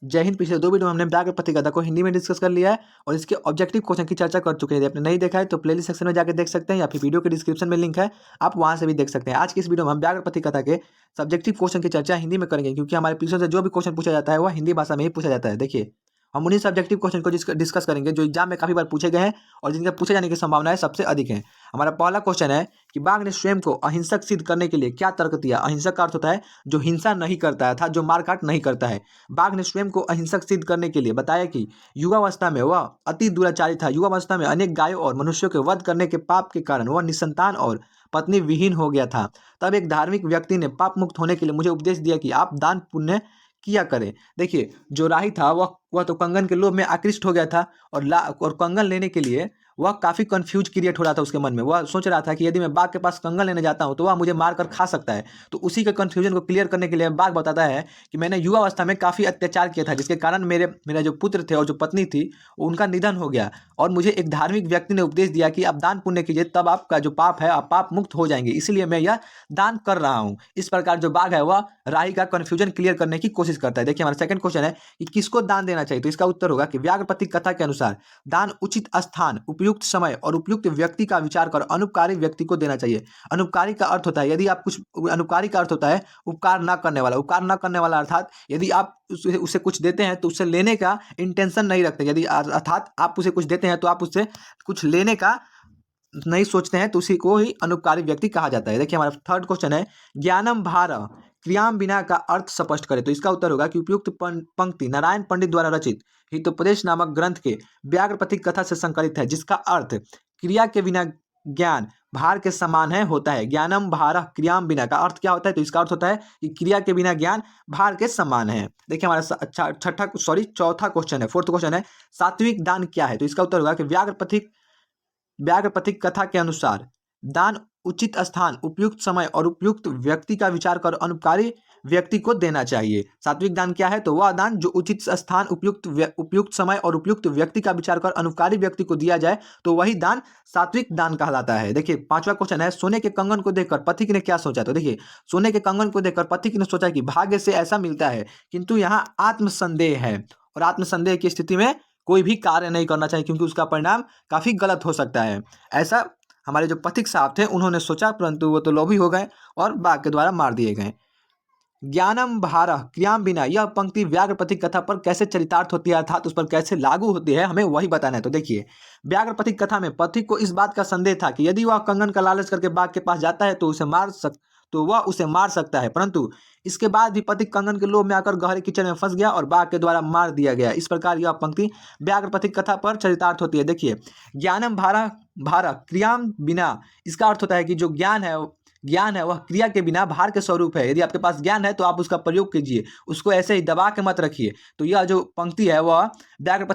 जय हिंद। पिछले 2 वीडियो में हमने व्याग्र प्रतिगता को हिंदी में डिस्कस कर लिया है और इसके ऑब्जेक्टिव क्वेश्चन की चर्चा कर चुके हैं। यदि आपने नहीं देखा है तो प्लेलिस्ट सेक्शन में जाकर देख सकते हैं या फिर वीडियो के डिस्क्रिप्शन में लिंक है, आप वहां से भी देख सकते हैं। आज की इस वीडियो में हम व्याग्र प्रतिगता के सब्जेक्टिव क्वेश्चन की चर्चा हिंदी में करेंगे, क्योंकि हमारे पीछे से जो भी क्वेश्चन पूछा जाता है वह हिंदी भाषा में ही पूछा जाता है। देखिए, हम उन्हीं सब्जेक्टिव क्वेश्चन को डिस्कस करेंगे जो एग्जाम में काफी बार पूछे गए हैं और जिनके पूछे जाने की संभावनाएं सबसे अधिक है। हमारा पहला क्वेश्चन है कि बाघ ने स्वयं को अहिंसक सिद्ध करने के लिए क्या तर्क दिया। अहिंसक का अर्थ होता है जो हिंसा नहीं करता है, अर्थात जो मारकाट नहीं करता है। बाघ ने स्वयं को अहिंसक सिद्ध करने के लिए बताया कि युवावस्था में वह अति दुराचारी था। युवावस्था में अनेक गायों और मनुष्यों के वध करने के पाप के कारण वह निसंतान और पत्नी विहीन हो गया था। तब एक धार्मिक व्यक्ति ने पाप मुक्त होने के लिए मुझे उपदेश दिया कि आप दान पुण्य किया करें। देखिए, जो राही था वह तो कंगन के लोभ में आकृष्ट हो गया था और कंगन लेने के लिए वह काफी कंफ्यूज क्रिएट हो रहा था उसके मन में। वह सोच रहा था कि यदि मैं बाघ के पास कंगन लेने जाता हूं तो वह मुझे मार कर खा सकता है। तो उसी के कंफ्यूजन को क्लियर करने के लिए बाघ बताता है कि मैंने युवावस्था में काफी अत्याचार किया था, जिसके कारण मेरा जो पुत्र थे और जो पत्नी थी उनका निधन हो गया। और मुझे एक धार्मिक व्यक्ति ने उपदेश दिया कि आप दान पुण्य कीजिए, तब आपका जो पाप है आप पाप मुक्त हो जाएंगे, इसलिए मैं यह दान कर रहा हूँ। इस प्रकार जो बाघ है वह राही का कंफ्यूजन क्लियर करने की कोशिश करता है। देखिए, हमारा सेकंड क्वेश्चन है कि किसको दान देना चाहिए। तो इसका उत्तर होगा कि व्याघ्र प्रतीक कथा के अनुसार दान उचित स्थान, उपयुक्त समय और उपयुक्त व्यक्ति का विचार कर अनुपकारी व्यक्ति को देना चाहिए। अनुपकारी का अर्थ होता है यदि आप कुछ अनुपकारी का अर्थ होता है उपकार ना करने वाला। उपकार ना करने वाला अर्थात यदि आप उसे कुछ देते हैं तो उससे लेने का इंटेंशन नहीं रखते। यदि अर्थात आप उसे कुछ देते हैं तो आप उससे कुछ लेने का नहीं सोचते हैं, तो उसी को ही अनुपकारी व्यक्ति कहा जाता है। देखिए, हमारा थर्ड क्वेश्चन है ज्ञानम भार क्रियाम बिना का अर्थ स्पष्ट करें। तो इसका उत्तर होगा कि उपयुक्त पंक्ति नारायण पंडित द्वारा रचित हितोपदेश नामक ग्रंथ के व्याघ्र प्रतीक कथा से संकलित है, जिसका अर्थ क्रिया के बिना ज्ञान भार के समान है होता है। ज्ञानम भार क्रियाम बिना का अर्थ क्या होता है। तो इसका अर्थ होता है कि क्रिया के बिना ज्ञान भार के समान है। देखिए, हमारा चौथा क्वेश्चन है, फोर्थ क्वेश्चन है सात्विक दान क्या है। तो इसका उत्तर होगा कि व्याघ्र प्रतीक कथा के अनुसार दान उचित स्थान, उपयुक्त समय और उपयुक्त व्यक्ति का विचार कर अनुपकारी व्यक्ति को देना चाहिए। सात्विक दान क्या है। तो वह दान जो उचित स्थान, उपयुक्त समय और उपयुक्त व्यक्ति का विचार कर अनुपकारी व्यक्ति को दिया जाए तो वही दान सात्विक दान कहलाता है। देखिए, पांचवा क्वेश्चन है सोने के कंगन को देखकर पथिक ने क्या सोचा। तो देखिए, सोने के कंगन को देखकर पथिक ने सोचा कि भाग्य से ऐसा मिलता है, किंतु यहाँ आत्मसंदेह है और आत्मसंदेह की स्थिति में कोई भी कार्य नहीं करना चाहिए, क्योंकि उसका परिणाम काफी गलत हो सकता है। ऐसा हमारे जो पथिक साहब थे उन्होंने सोचा, परंतु वो तो लोभी हो गए और बाघ के द्वारा मार दिए गए। ज्ञानम भारह क्रियाम बिना, यह पंक्ति व्याघ्र प्रतीक कथा पर कैसे चरितार्थ होती है, अर्थात उस पर कैसे लागू होती है, हमें वही बताना है। तो देखिए, व्याघ्र प्रतीक कथा में पथिक को इस बात का संदेह था कि यदि वह कंगन का लालच करके बाघ के पास जाता है तो वह उसे मार सकता है, परंतु इसके बाद भी पथिक कंगन के लोभ में आकर गहरे कीचड़ में फंस गया और बाघ के द्वारा मार दिया गया। इस प्रकार यह पंक्ति व्याघ्र प्रतीक कथा पर चरितार्थ होती है। देखिए, ज्ञानम भारा क्रियाम बिना, इसका अर्थ होता है कि जो ज्ञान है वह क्रिया के बिना भार के स्वरूप है। यदि आपके पास ज्ञान है तो आप उसका प्रयोग कीजिए, उसको ऐसे ही दबा के मत रखिए। तो यह जो पंक्ति है वह व्याघ्र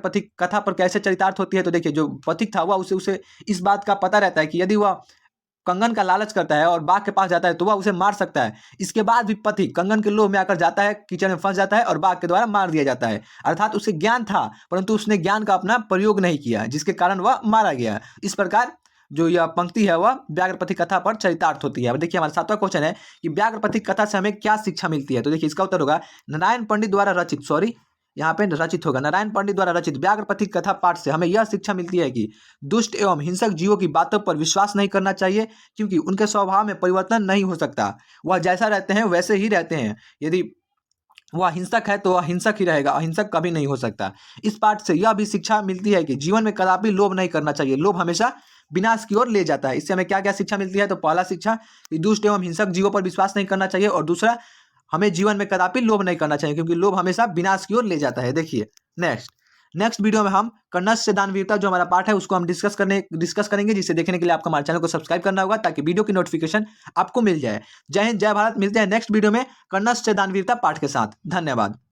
प्रतीक कथा पर कैसे चरितार्थ होती है। तो देखिए, जो पथिक था वह उसे इस बात का पता रहता है कि यदि वह कंगन का लालच करता है और बाघ के पास जाता है तो वह उसे मार सकता है। इसके बाद भी पथिक कंगन के लोभ में आकर जाता है, कीचड़ में फंस जाता है और बाघ के द्वारा मार दिया जाता है। अर्थात उसे ज्ञान था, परंतु उसने ज्ञान का अपना प्रयोग नहीं किया, जिसके कारण वह मारा गया। इस प्रकार जो यह पंक्ति है वह व्याघ्र प्रतीक कथा पर चरितार्थ होती है। अब देखिए, हमारा सातवां क्वेश्चन है कि व्याघ्र प्रतीक कथा से हमें क्या शिक्षा मिलती है। तो देखिए, इसका उत्तर होगा नारायण पंडित द्वारा रचित यहाँ पे रचित होगा नारायण पंडित द्वारा रचित व्याघ्र प्रतीक कथा पाठ से हमें यह शिक्षा मिलती है कि दुष्ट एवं हिंसक जीवों की बातों पर विश्वास नहीं करना चाहिए, क्योंकि उनके स्वभाव में परिवर्तन नहीं हो सकता। वह जैसा रहते हैं वैसे ही रहते हैं। यदि वह हिंसक है तो वह हिंसक ही रहेगा, अहिंसक कभी नहीं हो सकता। इस पाठ से यह भी शिक्षा मिलती है कि जीवन में कदापि लोभ नहीं करना चाहिए। लोभ हमेशा विनाश की ओर ले जाता है। इससे हमें क्या क्या शिक्षा मिलती है। तो पहला शिक्षा कि दुष्ट एवं हिंसक जीवों पर विश्वास नहीं करना चाहिए, और दूसरा हमें जीवन में कदापि लोभ नहीं करना चाहिए, क्योंकि लोभ हमेशा विनाश की ओर ले जाता है। देखिए, नेक्स्ट वीडियो में हम कन्नस से दानवीरता जो हमारा पार्ट है उसको हम डिस्कस करेंगे, जिसे देखने के लिए आपको हमारे चैनल को सब्सक्राइब करना होगा ताकि वीडियो की नोटिफिकेशन आपको मिल जाए। जय हिंद, जय भारत। मिलते हैं नेक्स्ट वीडियो में कन्नस से दानवीरता पार्ट के साथ। धन्यवाद।